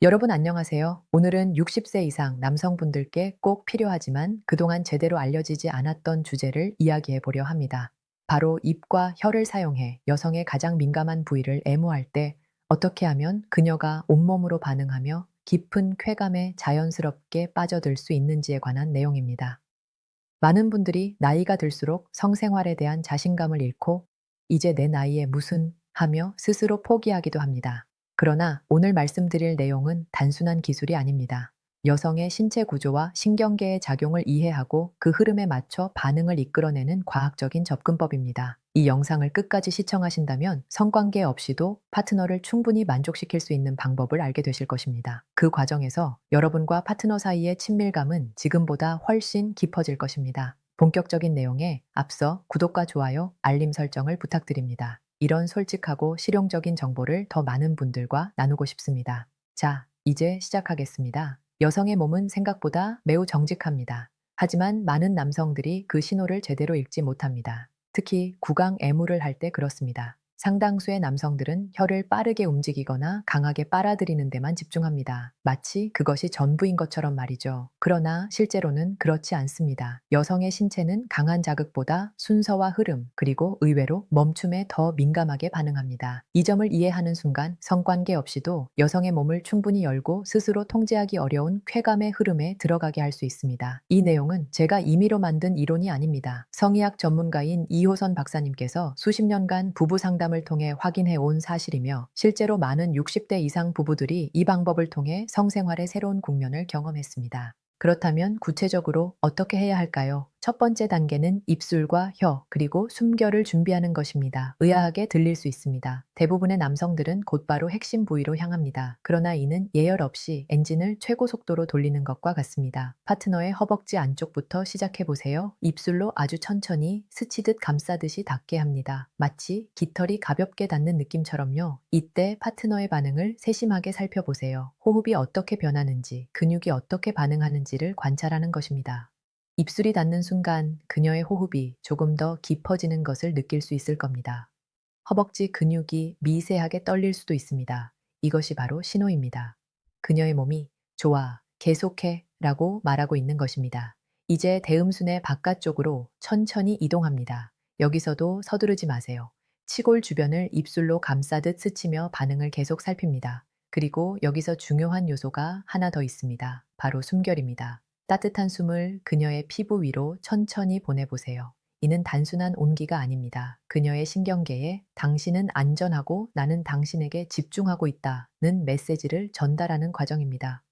여러분 안녕하세요. 오늘은 60세 이상 남성분들께 꼭 필요하지만 그동안 제대로 알려지지 않았던 주제를 이야기해 보려 합니다. 바로 입과 혀를 사용해 여성의 가장 민감한 부위를 애무할 때 어떻게 하면 그녀가 온몸으로 반응하며 깊은 쾌감에 자연스럽게 빠져들 수 있는지에 관한 내용입니다. 많은 분들이 나이가 들수록 성생활에 대한 자신감을 잃고 이제 내 나이에 무슨 하며 스스로 포기하기도 합니다. 그러나 오늘 말씀드릴 내용은 단순한 기술이 아닙니다. 여성의 신체 구조와 신경계의 작용을 이해하고 그 흐름에 맞춰 반응을 이끌어내는 과학적인 접근법입니다. 이 영상을 끝까지 시청하신다면 성관계 없이도 파트너를 충분히 만족시킬 수 있는 방법을 알게 되실 것입니다. 그 과정에서 여러분과 파트너 사이의 친밀감은 지금보다 훨씬 깊어질 것입니다. 본격적인 내용에 앞서 구독과 좋아요, 알림 설정을 부탁드립니다. 이런 솔직하고 실용적인 정보를 더 많은 분들과 나누고 싶습니다. 자, 이제 시작하겠습니다. 여성의 몸은 생각보다 매우 정직합니다. 하지만 많은 남성들이 그 신호를 제대로 읽지 못합니다. 특히 구강 애무를 할 때 그렇습니다. 상당수의 남성들은 혀를 빠르게 움직이거나 강하게 빨아들이는 데만 집중합니다. 마치 그것이 전부인 것처럼 말이죠. 그러나 실제로는 그렇지 않습니다. 여성의 신체는 강한 자극보다 순서와 흐름, 그리고 의외로 멈춤에 더 민감하게 반응합니다. 이 점을 이해하는 순간 성관계 없이도 여성의 몸을 충분히 열고 스스로 통제하기 어려운 쾌감의 흐름에 들어가게 할 수 있습니다. 이 내용은 제가 임의로 만든 이론이 아닙니다. 성의학 전문가인 이호선 박사님께서 수십 년간 부부 상담을 통해 확인해 온 사실이며 실제로 많은 60대 이상 부부들이 이 방법을 통해 성생활의 새로운 국면을 경험했습니다. 그렇다면 구체적으로 어떻게 해야 할까요? 첫 번째 단계는 입술과 혀, 그리고 숨결을 준비하는 것입니다. 의아하게 들릴 수 있습니다. 대부분의 남성들은 곧바로 핵심 부위로 향합니다. 그러나 이는 예열 없이 엔진을 최고 속도로 돌리는 것과 같습니다. 파트너의 허벅지 안쪽부터 시작해 보세요. 입술로 아주 천천히 스치듯 감싸듯이 닿게 합니다. 마치 깃털이 가볍게 닿는 느낌처럼요. 이때 파트너의 반응을 세심하게 살펴보세요. 호흡이 어떻게 변하는지, 근육이 어떻게 반응하는지를 관찰하는 것입니다. 입술이 닿는 순간 그녀의 호흡이 조금 더 깊어지는 것을 느낄 수 있을 겁니다. 허벅지 근육이 미세하게 떨릴 수도 있습니다. 이것이 바로 신호입니다. 그녀의 몸이 좋아, 계속해 라고 말하고 있는 것입니다. 이제 대음순의 바깥쪽으로 천천히 이동합니다. 여기서도 서두르지 마세요. 치골 주변을 입술로 감싸듯 스치며 반응을 계속 살핍니다. 그리고 여기서 중요한 요소가 하나 더 있습니다. 바로 숨결입니다. 따뜻한 숨을 그녀의 피부 위로 천천히 보내보세요. 이는 단순한 온기가 아닙니다. 그녀의 신경계에 당신은 안전하고 나는 당신에게 집중하고 있다는 메시지를 전달하는 과정입니다.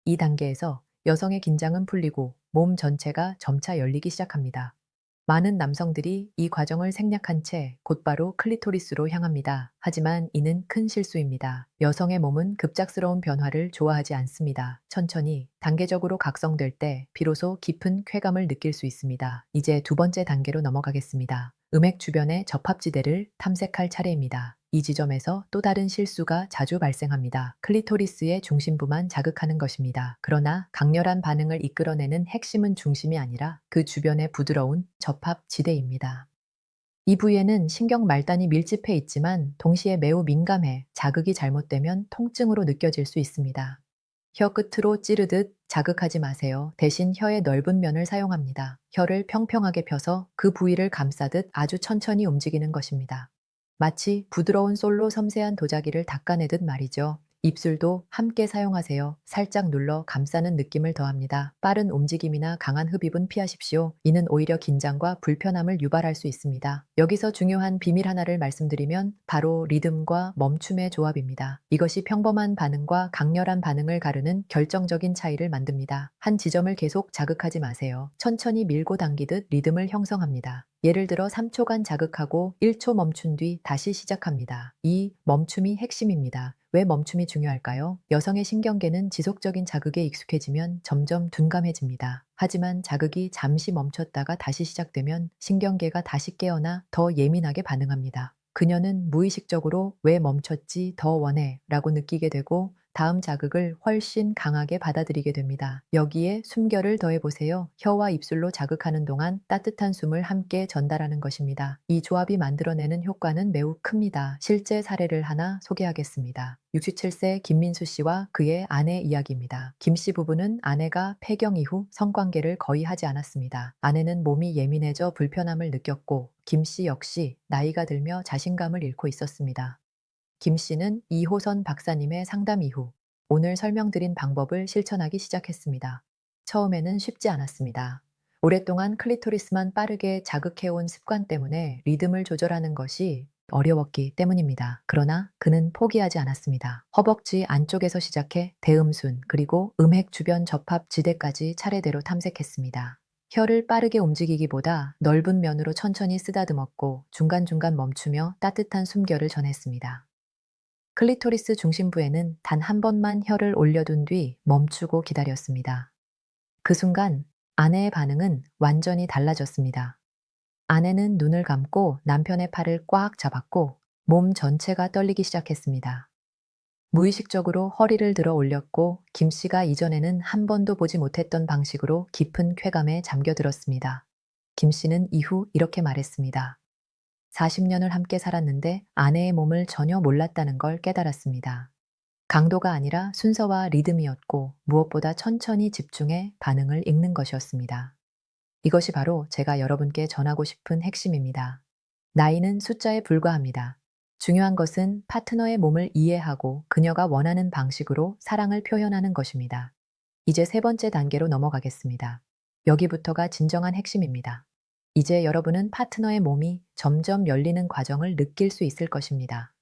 이 단계에서 여성의 긴장은 풀리고 몸 전체가 점차 열리기 시작합니다. 많은 남성들이 이 과정을 생략한 채 곧바로 클리토리스로 향합니다. 하지만 이는 큰 실수입니다. 여성의 몸은 급작스러운 변화를 좋아하지 않습니다. 천천히, 단계적으로 각성될 때 비로소 깊은 쾌감을 느낄 수 있습니다. 이제 두 번째 단계로 넘어가겠습니다. 음액 주변의 접합지대를 탐색할 차례입니다. 이 지점에서 또 다른 실수가 자주 발생합니다. 클리토리스의 중심부만 자극하는 것입니다. 그러나 강렬한 반응을 이끌어내는 핵심은 중심이 아니라 그 주변의 부드러운 접합지대입니다. 이 부위에는 신경 말단이 밀집해 있지만 동시에 매우 민감해 자극이 잘못되면 통증으로 느껴질 수 있습니다. 혀 끝으로 찌르듯 자극하지 마세요. 대신 혀의 넓은 면을 사용합니다. 혀를 평평하게 펴서 그 부위를 감싸듯 아주 천천히 움직이는 것입니다. 마치 부드러운 솔로 섬세한 도자기를 닦아내듯 말이죠. 입술도 함께 사용하세요. 살짝 눌러 감싸는 느낌을 더합니다. 빠른 움직임이나 강한 흡입은 피하십시오. 이는 오히려 긴장과 불편함을 유발할 수 있습니다. 여기서 중요한 비밀 하나를 말씀드리면 바로 리듬과 멈춤의 조합입니다. 이것이 평범한 반응과 강렬한 반응을 가르는 결정적인 차이를 만듭니다. 한 지점을 계속 자극하지 마세요. 천천히 밀고 당기듯 리듬을 형성합니다. 예를 들어 3초간 자극하고 1초 멈춘 뒤 다시 시작합니다. 이 멈춤이 핵심입니다. 왜 멈춤이 중요할까요? 여성의 신경계는 지속적인 자극에 익숙해지면 점점 둔감해집니다. 하지만 자극이 잠시 멈췄다가 다시 시작되면 신경계가 다시 깨어나 더 예민하게 반응합니다. 그녀는 무의식적으로 왜 멈췄지 더 원해 라고 느끼게 되고 다음 자극을 훨씬 강하게 받아들이게 됩니다. 여기에 숨결을 더해보세요. 혀와 입술로 자극하는 동안 따뜻한 숨을 함께 전달하는 것입니다. 이 조합이 만들어내는 효과는 매우 큽니다. 실제 사례를 하나 소개하겠습니다. 67세 김민수 씨와 그의 아내 이야기입니다. 김 씨 부부는 아내가 폐경 이후 성관계를 거의 하지 않았습니다. 아내는 몸이 예민해져 불편함을 느꼈고 김 씨 역시 나이가 들며 자신감을 잃고 있었습니다. 김 씨는 이호선 박사님의 상담 이후 오늘 설명드린 방법을 실천하기 시작했습니다. 처음에는 쉽지 않았습니다. 오랫동안 클리토리스만 빠르게 자극해온 습관 때문에 리듬을 조절하는 것이 어려웠기 때문입니다. 그러나 그는 포기하지 않았습니다. 허벅지 안쪽에서 시작해 대음순 그리고 음핵 주변 접합 지대까지 차례대로 탐색했습니다. 혀를 빠르게 움직이기보다 넓은 면으로 천천히 쓰다듬었고 중간중간 멈추며 따뜻한 숨결을 전했습니다. 클리토리스 중심부에는 단 한 번만 혀를 올려둔 뒤 멈추고 기다렸습니다. 그 순간 아내의 반응은 완전히 달라졌습니다. 아내는 눈을 감고 남편의 팔을 꽉 잡았고 몸 전체가 떨리기 시작했습니다. 무의식적으로 허리를 들어 올렸고 김 씨가 이전에는 한 번도 보지 못했던 방식으로 깊은 쾌감에 잠겨들었습니다. 김 씨는 이후 이렇게 말했습니다. 40년을 함께 살았는데 아내의 몸을 전혀 몰랐다는 걸 깨달았습니다. 강도가 아니라 순서와 리듬이었고 무엇보다 천천히 집중해 반응을 읽는 것이었습니다. 이것이 바로 제가 여러분께 전하고 싶은 핵심입니다. 나이는 숫자에 불과합니다. 중요한 것은 파트너의 몸을 이해하고 그녀가 원하는 방식으로 사랑을 표현하는 것입니다. 이제 세 번째 단계로 넘어가겠습니다. 여기부터가 진정한 핵심입니다. 이제 여러분은 파트너의 몸이 점점 열리는 과정을 느낄 수 있을 것입니다.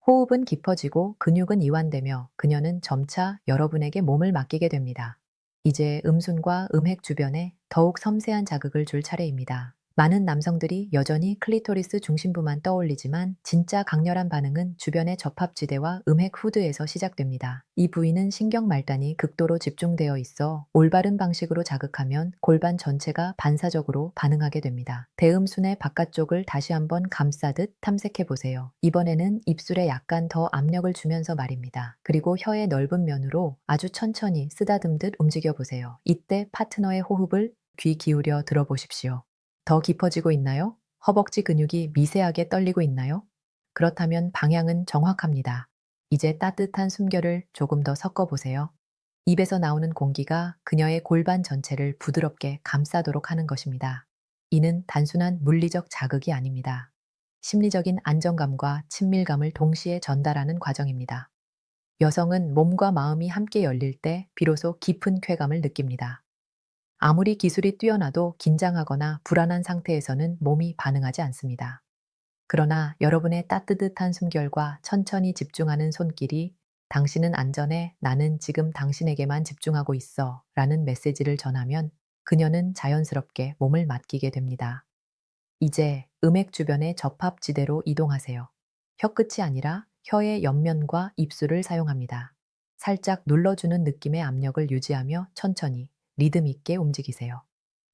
호흡은 깊어지고 근육은 이완되며 그녀는 점차 여러분에게 몸을 맡기게 됩니다. 이제 음순과 음핵 주변에 더욱 섬세한 자극을 줄 차례입니다. 많은 남성들이 여전히 클리토리스 중심부만 떠올리지만 진짜 강렬한 반응은 주변의 접합지대와 음핵 후드에서 시작됩니다. 이 부위는 신경 말단이 극도로 집중되어 있어 올바른 방식으로 자극하면 골반 전체가 반사적으로 반응하게 됩니다. 대음순의 바깥쪽을 다시 한번 감싸듯 탐색해 보세요. 이번에는 입술에 약간 더 압력을 주면서 말입니다. 그리고 혀의 넓은 면으로 아주 천천히 쓰다듬듯 움직여 보세요. 이때 파트너의 호흡을 귀 기울여 들어보십시오. 더 깊어지고 있나요? 허벅지 근육이 미세하게 떨리고 있나요? 그렇다면 방향은 정확합니다. 이제 따뜻한 숨결을 조금 더 섞어 보세요. 입에서 나오는 공기가 그녀의 골반 전체를 부드럽게 감싸도록 하는 것입니다. 이는 단순한 물리적 자극이 아닙니다. 심리적인 안정감과 친밀감을 동시에 전달하는 과정입니다. 여성은 몸과 마음이 함께 열릴 때 비로소 깊은 쾌감을 느낍니다. 아무리 기술이 뛰어나도 긴장하거나 불안한 상태에서는 몸이 반응하지 않습니다. 그러나 여러분의 따뜻한 숨결과 천천히 집중하는 손길이 당신은 안전해, 나는 지금 당신에게만 집중하고 있어 라는 메시지를 전하면 그녀는 자연스럽게 몸을 맡기게 됩니다. 이제 음액 주변의 접합지대로 이동하세요. 혀끝이 아니라 혀의 옆면과 입술을 사용합니다. 살짝 눌러주는 느낌의 압력을 유지하며 천천히 리듬 있게 움직이세요.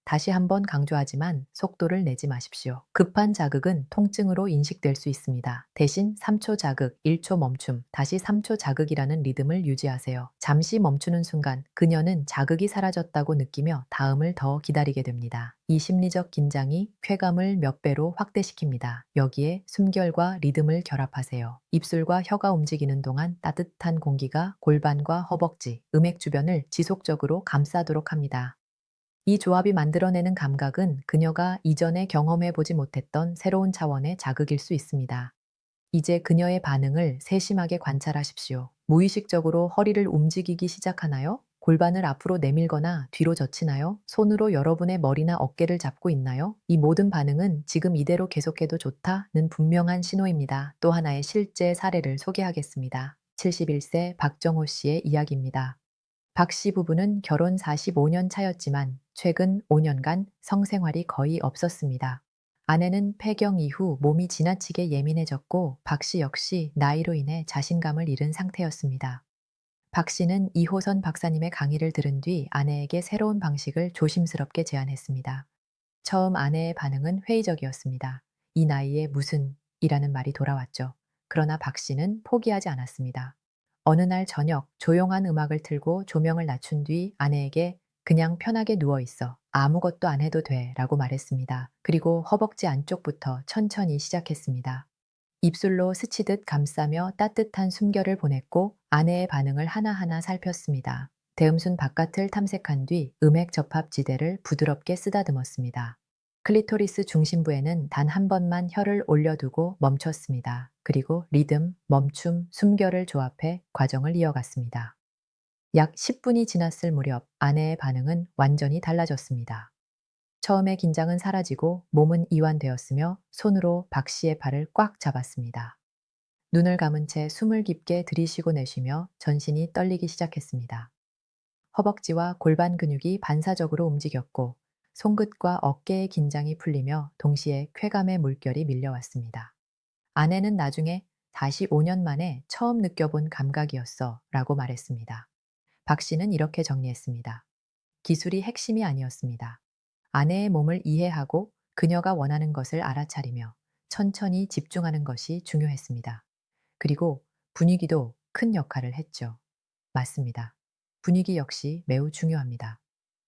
다시 한번 강조하지만 속도를 내지 마십시오. 급한 자극은 통증으로 인식될 수 있습니다. 대신 3초 자극, 1초 멈춤, 다시 3초 자극이라는 리듬을 유지하세요. 잠시 멈추는 순간 그녀는 자극이 사라졌다고 느끼며 다음을 더 기다리게 됩니다. 이 심리적 긴장이 쾌감을 몇 배로 확대시킵니다. 여기에 숨결과 리듬을 결합하세요. 입술과 혀가 움직이는 동안 따뜻한 공기가 골반과 허벅지, 음액 주변을 지속적으로 감싸도록 합니다. 이 조합이 만들어내는 감각은 그녀가 이전에 경험해 보지 못했던 새로운 차원의 자극일 수 있습니다. 이제 그녀의 반응을 세심하게 관찰하십시오. 무의식적으로 허리를 움직이기 시작하나요? 골반을 앞으로 내밀거나 뒤로 젖히나요? 손으로 여러분의 머리나 어깨를 잡고 있나요? 이 모든 반응은 지금 이대로 계속해도 좋다는 분명한 신호입니다. 또 하나의 실제 사례를 소개하겠습니다. 71세 박정호 씨의 이야기입니다. 박 씨 부부는 결혼 45년 차였지만 최근 5년간 성생활이 거의 없었습니다. 아내는 폐경 이후 몸이 지나치게 예민해졌고 박 씨 역시 나이로 인해 자신감을 잃은 상태였습니다. 박 씨는 이호선 박사님의 강의를 들은 뒤 아내에게 새로운 방식을 조심스럽게 제안했습니다. 처음 아내의 반응은 회의적이었습니다. 이 나이에 무슨 이라는 말이 돌아왔죠. 그러나 박 씨는 포기하지 않았습니다. 어느 날 저녁 조용한 음악을 틀고 조명을 낮춘 뒤 아내에게 그냥 편하게 누워 있어. 아무것도 안 해도 돼. 라고 말했습니다. 그리고 허벅지 안쪽부터 천천히 시작했습니다. 입술로 스치듯 감싸며 따뜻한 숨결을 보냈고 아내의 반응을 하나하나 살폈습니다. 대음순 바깥을 탐색한 뒤 음핵 접합 지대를 부드럽게 쓰다듬었습니다. 클리토리스 중심부에는 단 한 번만 혀를 올려두고 멈췄습니다. 그리고 리듬, 멈춤, 숨결을 조합해 과정을 이어갔습니다. 약 10분이 지났을 무렵 아내의 반응은 완전히 달라졌습니다. 처음에 긴장은 사라지고 몸은 이완되었으며 손으로 박 씨의 팔을 꽉 잡았습니다. 눈을 감은 채 숨을 깊게 들이쉬고 내쉬며 전신이 떨리기 시작했습니다. 허벅지와 골반 근육이 반사적으로 움직였고 손끝과 어깨의 긴장이 풀리며 동시에 쾌감의 물결이 밀려왔습니다. 아내는 나중에 다시 5년 만에 처음 느껴본 감각이었어 라고 말했습니다. 박 씨는 이렇게 정리했습니다. 기술이 핵심이 아니었습니다. 아내의 몸을 이해하고 그녀가 원하는 것을 알아차리며 천천히 집중하는 것이 중요했습니다. 그리고 분위기도 큰 역할을 했죠. 맞습니다. 분위기 역시 매우 중요합니다.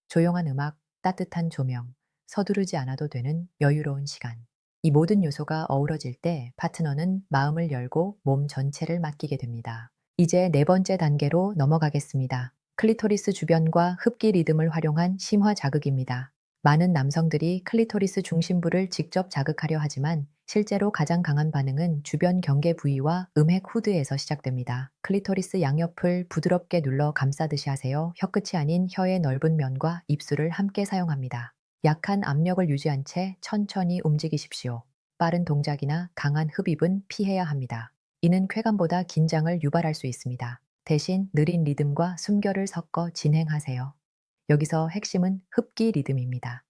조용한 음악, 따뜻한 조명, 서두르지 않아도 되는 여유로운 시간. 이 모든 요소가 어우러질 때 파트너는 마음을 열고 몸 전체를 맡기게 됩니다. 이제 네 번째 단계로 넘어가겠습니다. 클리토리스 주변과 흡기 리듬을 활용한 심화 자극입니다. 많은 남성들이 클리토리스 중심부를 직접 자극하려 하지만 실제로 가장 강한 반응은 주변 경계 부위와 음핵 후드에서 시작됩니다. 클리토리스 양옆을 부드럽게 눌러 감싸듯이 하세요. 혀끝이 아닌 혀의 넓은 면과 입술을 함께 사용합니다. 약한 압력을 유지한 채 천천히 움직이십시오. 빠른 동작이나 강한 흡입은 피해야 합니다. 이는 쾌감보다 긴장을 유발할 수 있습니다. 대신 느린 리듬과 숨결을 섞어 진행하세요. 여기서 핵심은 흡기 리듬입니다.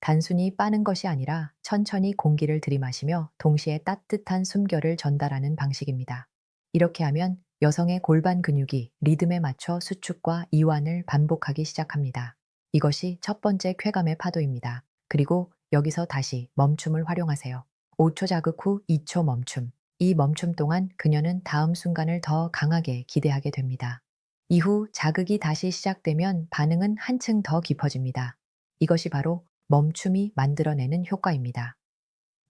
단순히 빠는 것이 아니라 천천히 공기를 들이마시며 동시에 따뜻한 숨결을 전달하는 방식입니다. 이렇게 하면 여성의 골반 근육이 리듬에 맞춰 수축과 이완을 반복하기 시작합니다. 이것이 첫 번째 쾌감의 파도입니다. 그리고 여기서 다시 멈춤을 활용하세요. 5초 자극 후 2초 멈춤. 이 멈춤 동안 그녀는 다음 순간을 더 강하게 기대하게 됩니다. 이후 자극이 다시 시작되면 반응은 한층 더 깊어집니다. 이것이 바로 멈춤이 만들어내는 효과입니다.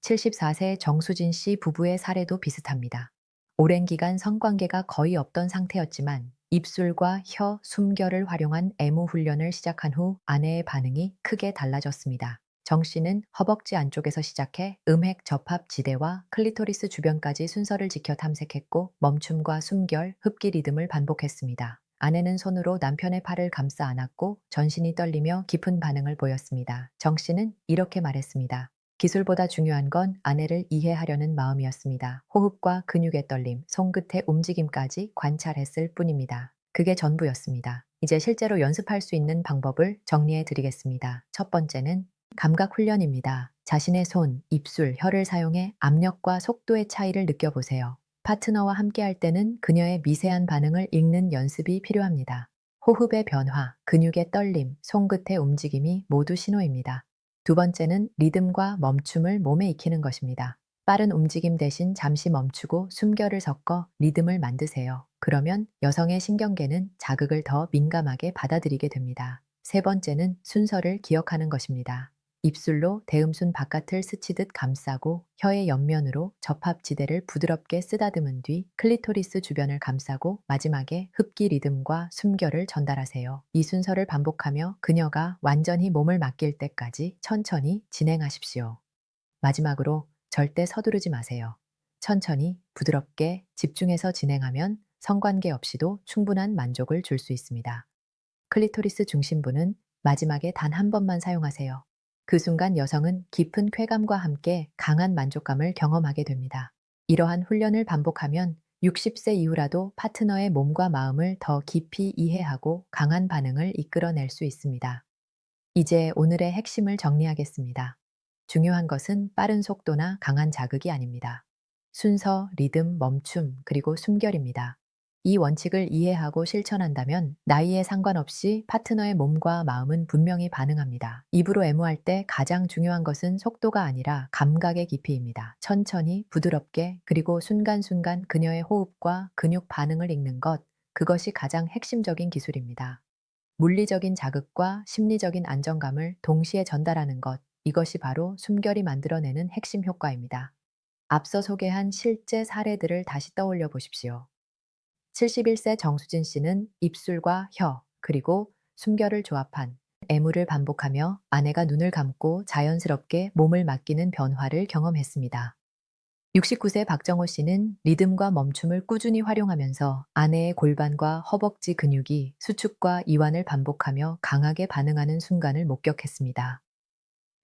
74세 정수진 씨 부부의 사례도 비슷합니다. 오랜 기간 성관계가 거의 없던 상태였지만 입술과 혀, 숨결을 활용한 애무 훈련을 시작한 후 아내의 반응이 크게 달라졌습니다. 정 씨는 허벅지 안쪽에서 시작해 음핵 접합 지대와 클리토리스 주변까지 순서를 지켜 탐색했고 멈춤과 숨결, 흡기 리듬을 반복했습니다. 아내는 손으로 남편의 팔을 감싸 안았고 전신이 떨리며 깊은 반응을 보였습니다. 정 씨는 이렇게 말했습니다. 기술보다 중요한 건 아내를 이해하려는 마음이었습니다. 호흡과 근육의 떨림, 손끝의 움직임까지 관찰했을 뿐입니다. 그게 전부였습니다. 이제 실제로 연습할 수 있는 방법을 정리해 드리겠습니다. 첫 번째는 감각 훈련입니다. 자신의 손, 입술, 혀를 사용해 압력과 속도의 차이를 느껴보세요. 파트너와 함께 할 때는 그녀의 미세한 반응을 읽는 연습이 필요합니다. 호흡의 변화, 근육의 떨림, 손끝의 움직임이 모두 신호입니다. 두 번째는 리듬과 멈춤을 몸에 익히는 것입니다. 빠른 움직임 대신 잠시 멈추고 숨결을 섞어 리듬을 만드세요. 그러면 여성의 신경계는 자극을 더 민감하게 받아들이게 됩니다. 세 번째는 순서를 기억하는 것입니다. 입술로 대음순 바깥을 스치듯 감싸고 혀의 옆면으로 접합지대를 부드럽게 쓰다듬은 뒤 클리토리스 주변을 감싸고 마지막에 흡기 리듬과 숨결을 전달하세요. 이 순서를 반복하며 그녀가 완전히 몸을 맡길 때까지 천천히 진행하십시오. 마지막으로 절대 서두르지 마세요. 천천히 부드럽게 집중해서 진행하면 성관계 없이도 충분한 만족을 줄 수 있습니다. 클리토리스 중심부는 마지막에 단 한 번만 사용하세요. 그 순간 여성은 깊은 쾌감과 함께 강한 만족감을 경험하게 됩니다. 이러한 훈련을 반복하면 60세 이후라도 파트너의 몸과 마음을 더 깊이 이해하고 강한 반응을 이끌어낼 수 있습니다. 이제 오늘의 핵심을 정리하겠습니다. 중요한 것은 빠른 속도나 강한 자극이 아닙니다. 순서, 리듬, 멈춤, 그리고 숨결입니다. 이 원칙을 이해하고 실천한다면 나이에 상관없이 파트너의 몸과 마음은 분명히 반응합니다. 입으로 애무할 때 가장 중요한 것은 속도가 아니라 감각의 깊이입니다. 천천히, 부드럽게, 그리고 순간순간 그녀의 호흡과 근육 반응을 읽는 것, 그것이 가장 핵심적인 기술입니다. 물리적인 자극과 심리적인 안정감을 동시에 전달하는 것, 이것이 바로 숨결이 만들어내는 핵심 효과입니다. 앞서 소개한 실제 사례들을 다시 떠올려 보십시오. 71세 정수진 씨는 입술과 혀, 그리고 숨결을 조합한 애무를 반복하며 아내가 눈을 감고 자연스럽게 몸을 맡기는 변화를 경험했습니다. 69세 박정호 씨는 리듬과 멈춤을 꾸준히 활용하면서 아내의 골반과 허벅지 근육이 수축과 이완을 반복하며 강하게 반응하는 순간을 목격했습니다.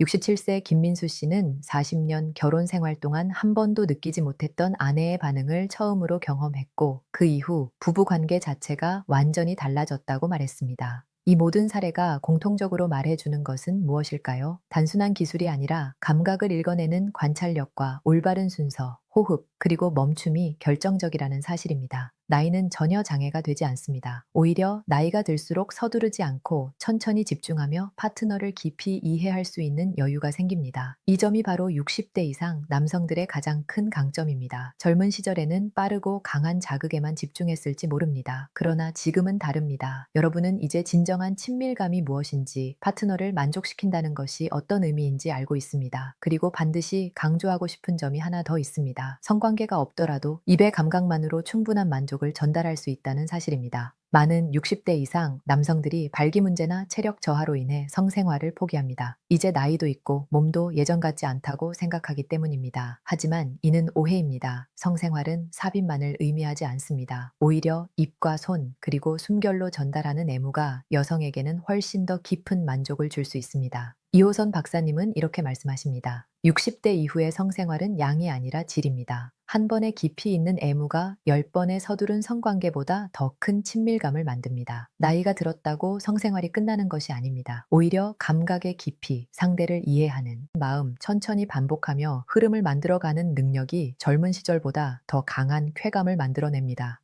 67세 김민수 씨는 40년 결혼 생활 동안 한 번도 느끼지 못했던 아내의 반응을 처음으로 경험했고, 그 이후 부부 관계 자체가 완전히 달라졌다고 말했습니다. 이 모든 사례가 공통적으로 말해주는 것은 무엇일까요? 단순한 기술이 아니라 감각을 읽어내는 관찰력과 올바른 순서, 호흡, 그리고 멈춤이 결정적이라는 사실입니다. 나이는 전혀 장애가 되지 않습니다. 오히려 나이가 들수록 서두르지 않고 천천히 집중하며 파트너를 깊이 이해할 수 있는 여유가 생깁니다. 이 점이 바로 60대 이상 남성들의 가장 큰 강점입니다. 젊은 시절에는 빠르고 강한 자극에만 집중했을지 모릅니다. 그러나 지금은 다릅니다. 여러분은 이제 진정한 친밀감이 무엇인지, 파트너를 만족시킨다는 것이 어떤 의미인지 알고 있습니다. 그리고 반드시 강조하고 싶은 점이 하나 더 있습니다. 성관계가 없더라도 입의 감각만으로 충분한 만족을 전달할 수 있다는 사실입니다. 많은 60대 이상 남성들이 발기 문제나 체력 저하로 인해 성생활을 포기합니다. 이제 나이도 있고 몸도 예전 같지 않다고 생각하기 때문입니다. 하지만 이는 오해입니다. 성생활은 삽입만을 의미하지 않습니다. 오히려 입과 손, 그리고 숨결로 전달하는 애무가 여성에게는 훨씬 더 깊은 만족을 줄 수 있습니다. 이호선 박사님은 이렇게 말씀하십니다. 60대 이후의 성생활은 양이 아니라 질입니다. 한 번의 깊이 있는 애무가 10번의 서두른 성관계보다 더 큰 친밀감을 만듭니다. 나이가 들었다고 성생활이 끝나는 것이 아닙니다. 오히려 감각의 깊이, 상대를 이해하는 마음, 천천히 반복하며 흐름을 만들어가는 능력이 젊은 시절보다 더 강한 쾌감을 만들어냅니다.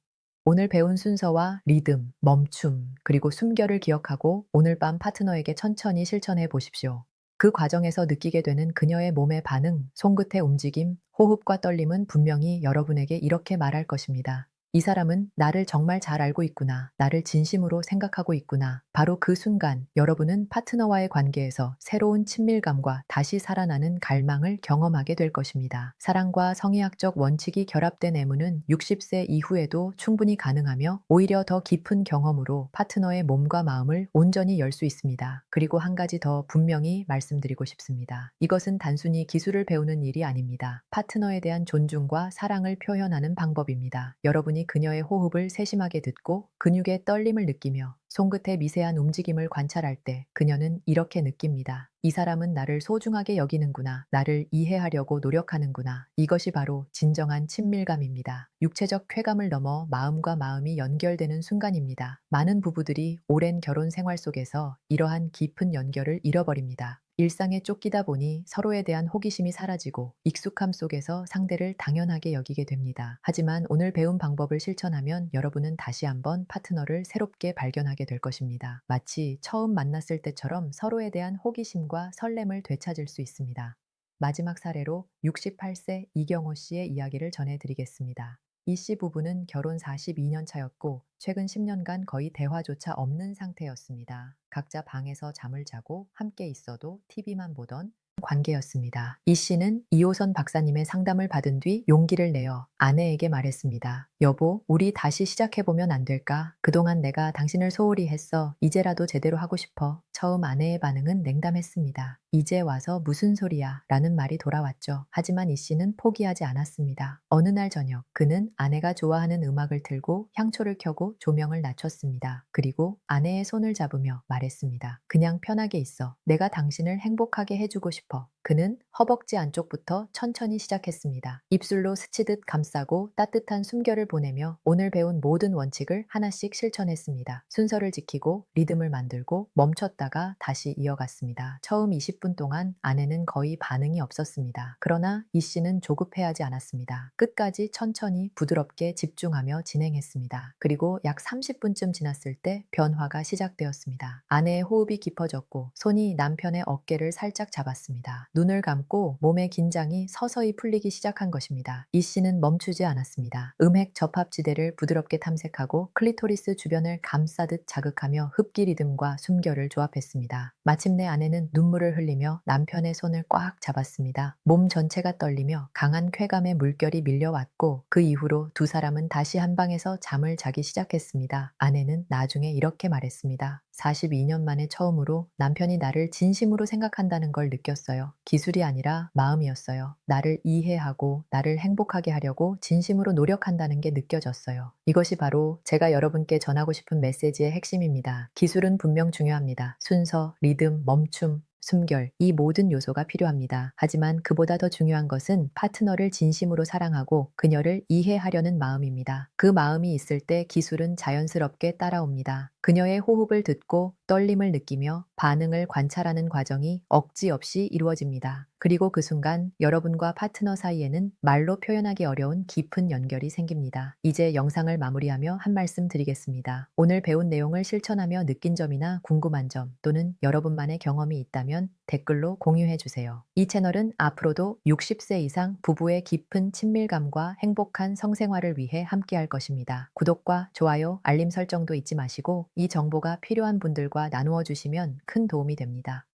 오늘 배운 순서와 리듬, 멈춤, 그리고 숨결을 기억하고 오늘 밤 파트너에게 천천히 실천해 보십시오. 그 과정에서 느끼게 되는 그녀의 몸의 반응, 손끝의 움직임, 호흡과 떨림은 분명히 여러분에게 이렇게 말할 것입니다. 이 사람은 나를 정말 잘 알고 있구나. 나를 진심으로 생각하고 있구나. 바로 그 순간 여러분은 파트너와의 관계에서 새로운 친밀감과 다시 살아나는 갈망을 경험하게 될 것입니다. 사랑과 성의학적 원칙이 결합된 애무는 60세 이후에도 충분히 가능하며 오히려 더 깊은 경험으로 파트너의 몸과 마음을 온전히 열 수 있습니다. 그리고 한 가지 더 분명히 말씀드리고 싶습니다. 이것은 단순히 기술을 배우는 일이 아닙니다. 파트너에 대한 존중과 사랑을 표현하는 방법입니다. 여러분이 그녀의 호흡을 세심하게 듣고 근육의 떨림을 느끼며 손끝의 미세한 움직임을 관찰할 때 그녀는 이렇게 느낍니다. 이 사람은 나를 소중하게 여기는구나. 나를 이해하려고 노력하는구나. 이것이 바로 진정한 친밀감입니다. 육체적 쾌감을 넘어 마음과 마음이 연결되는 순간입니다. 많은 부부들이 오랜 결혼 생활 속에서 이러한 깊은 연결을 잃어버립니다. 일상에 쫓기다 보니 서로에 대한 호기심이 사라지고 익숙함 속에서 상대를 당연하게 여기게 됩니다. 하지만 오늘 배운 방법을 실천하면 여러분은 다시 한번 파트너를 새롭게 발견하게 될 것입니다. 마치 처음 만났을 때처럼 서로에 대한 호기심과 설렘을 되찾을 수 있습니다. 마지막 사례로 68세 이경호 씨의 이야기를 전해드리겠습니다. 이 씨 부부는 결혼 42년 차였고 최근 10년간 거의 대화조차 없는 상태였습니다. 각자 방에서 잠을 자고 함께 있어도 TV만 보던 관계였습니다. 이 씨는 이호선 박사님의 상담을 받은 뒤 용기를 내어 아내에게 말했습니다. 여보, 우리 다시 시작해보면 안 될까? 그동안 내가 당신을 소홀히 했어. 이제라도 제대로 하고 싶어. 처음 아내의 반응은 냉담했습니다. 이제 와서 무슨 소리야? 라는 말이 돌아왔죠. 하지만 이 씨는 포기하지 않았습니다. 어느 날 저녁, 그는 아내가 좋아하는 음악을 틀고 향초를 켜고 조명을 낮췄습니다. 그리고 아내의 손을 잡으며 말했습니다. 그냥 편하게 있어. 내가 당신을 행복하게 해주고 싶어. 그는 허벅지 안쪽부터 천천히 시작했습니다. 입술로 스치듯 감싸고 따뜻한 숨결을 보내며 오늘 배운 모든 원칙을 하나씩 실천했습니다. 순서를 지키고 리듬을 만들고 멈췄다가 다시 이어갔습니다. 처음 20분 동안 아내는 거의 반응이 없었습니다. 그러나 이 씨는 조급해하지 않았습니다. 끝까지 천천히 부드럽게 집중하며 진행했습니다. 그리고 약 30분쯤 지났을 때 변화가 시작되었습니다. 아내의 호흡이 깊어졌고 손이 남편의 어깨를 살짝 잡았습니다. 눈을 감고 몸의 긴장이 서서히 풀리기 시작한 것입니다. 이 씨는 멈추지 않았습니다. 음핵 접합지대를 부드럽게 탐색하고 클리토리스 주변을 감싸듯 자극하며 흡기 리듬과 숨결을 조합했습니다. 마침내 아내는 눈물을 흘리며 남편의 손을 꽉 잡았습니다. 몸 전체가 떨리며 강한 쾌감의 물결이 밀려왔고 그 이후로 두 사람은 다시 한 방에서 잠을 자기 시작했습니다. 아내는 나중에 이렇게 말했습니다. 42년 만에 처음으로 남편이 나를 진심으로 생각한다는 걸 느꼈어요. 기술이 아니라 마음이었어요. 나를 이해하고 나를 행복하게 하려고 진심으로 노력한다는 게 느껴졌어요. 이것이 바로 제가 여러분께 전하고 싶은 메시지의 핵심입니다. 기술은 분명 중요합니다. 순서, 리듬, 멈춤, 숨결, 이 모든 요소가 필요합니다. 하지만 그보다 더 중요한 것은 파트너를 진심으로 사랑하고 그녀를 이해하려는 마음입니다. 그 마음이 있을 때 기술은 자연스럽게 따라옵니다. 그녀의 호흡을 듣고 떨림을 느끼며 반응을 관찰하는 과정이 억지 없이 이루어집니다. 그리고 그 순간 여러분과 파트너 사이에는 말로 표현하기 어려운 깊은 연결이 생깁니다. 이제 영상을 마무리하며 한 말씀 드리겠습니다. 오늘 배운 내용을 실천하며 느낀 점이나 궁금한 점 또는 여러분만의 경험이 있다면 댓글로 공유해 주세요. 이 채널은 앞으로도 60세 이상 부부의 깊은 친밀감과 행복한 성생활을 위해 함께할 것입니다. 구독과 좋아요, 알림 설정도 잊지 마시고 이 정보가 필요한 분들과 나누어 주시면 큰 도움이 됩니다.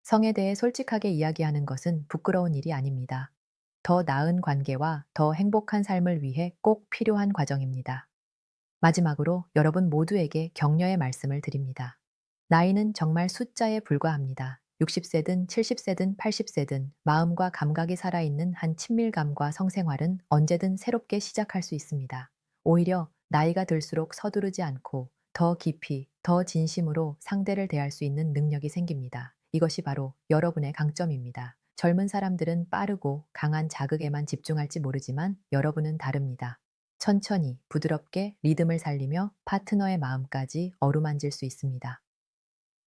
성에 대해 솔직하게 이야기하는 것은 부끄러운 일이 아닙니다. 더 나은 관계와 더 행복한 삶을 위해 꼭 필요한 과정입니다. 마지막으로 여러분 모두에게 격려의 말씀을 드립니다. 나이는 정말 숫자에 불과합니다. 60세든 70세든 80세든 마음과 감각이 살아있는 한 친밀감과 성생활은 언제든 새롭게 시작할 수 있습니다. 오히려 나이가 들수록 서두르지 않고 더 깊이, 더 진심으로 상대를 대할 수 있는 능력이 생깁니다. 이것이 바로 여러분의 강점입니다. 젊은 사람들은 빠르고 강한 자극에만 집중할지 모르지만 여러분은 다릅니다. 천천히, 부드럽게 리듬을 살리며 파트너의 마음까지 어루만질 수 있습니다.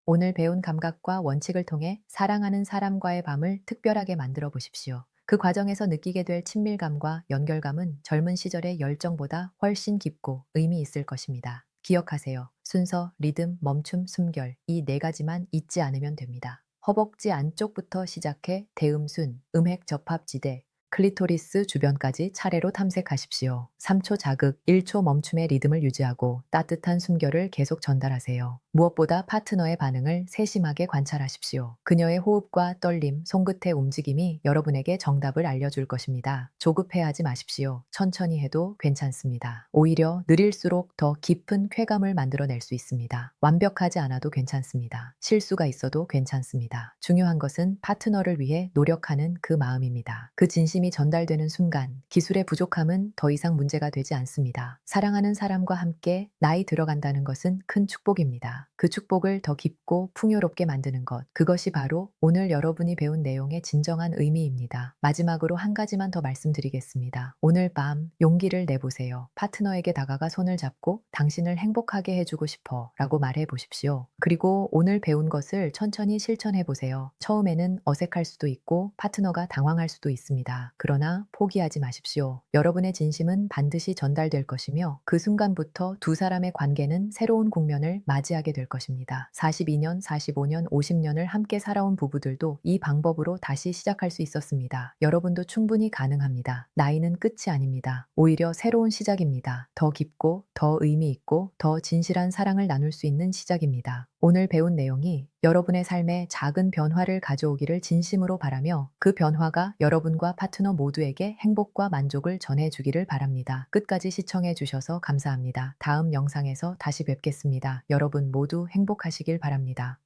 오늘 배운 감각과 원칙을 통해 사랑하는 사람과의 밤을 특별하게 만들어 보십시오. 그 과정에서 느끼게 될 친밀감과 연결감은 젊은 시절의 열정보다 훨씬 깊고 의미 있을 것입니다. 기억하세요. 순서, 리듬, 멈춤, 숨결, 이 네 가지만 잊지 않으면 됩니다. 허벅지 안쪽부터 시작해 대음순, 음핵 접합지대, 클리토리스 주변까지 차례로 탐색하십시오. 3초 자극, 1초 멈춤의 리듬을 유지하고 따뜻한 숨결을 계속 전달하세요. 무엇보다 파트너의 반응을 세심하게 관찰하십시오. 그녀의 호흡과 떨림, 손끝의 움직임이 여러분에게 정답을 알려줄 것입니다. 조급해하지 마십시오. 천천히 해도 괜찮습니다. 오히려 느릴수록 더 깊은 쾌감을 만들어낼 수 있습니다. 완벽하지 않아도 괜찮습니다. 실수가 있어도 괜찮습니다. 중요한 것은 파트너를 위해 노력하는 그 마음입니다. 그 진심이 전달되는 순간 기술의 부족함은 더 이상 문제가 되지 않습니다. 사랑하는 사람과 함께 나이 들어간다는 것은 큰 축복입니다. 그 축복을 더 깊고 풍요롭게 만드는 것, 그것이 바로 오늘 여러분이 배운 내용의 진정한 의미입니다. 마지막으로 한 가지만 더 말씀드리겠습니다. 오늘 밤 용기를 내보세요. 파트너에게 다가가 손을 잡고 당신을 행복하게 해주고 싶어 라고 말해 보십시오. 그리고 오늘 배운 것을 천천히 실천해 보세요. 처음에는 어색할 수도 있고 파트너가 당황할 수도 있습니다. 그러나 포기하지 마십시오. 여러분의 진심은 반드시 전달될 것이며 그 순간부터 두 사람의 관계는 새로운 국면을 맞이하게 될 것입니다. 42년, 45년, 50년을 함께 살아온 부부들도 이 방법으로 다시 시작할 수 있었습니다. 여러분도 충분히 가능합니다. 나이는 끝이 아닙니다. 오히려 새로운 시작입니다. 더 깊고 더 의미 있고 더 진실한 사랑을 나눌 수 있는 시작입니다. 오늘 배운 내용이 여러분의 삶에 작은 변화를 가져오기를 진심으로 바라며 그 변화가 여러분과 파트너 모두에게 행복과 만족을 전해주기를 바랍니다. 끝까지 시청해 주셔서 감사합니다. 다음 영상에서 다시 뵙겠습니다. 여러분 모두 행복하시길 바랍니다.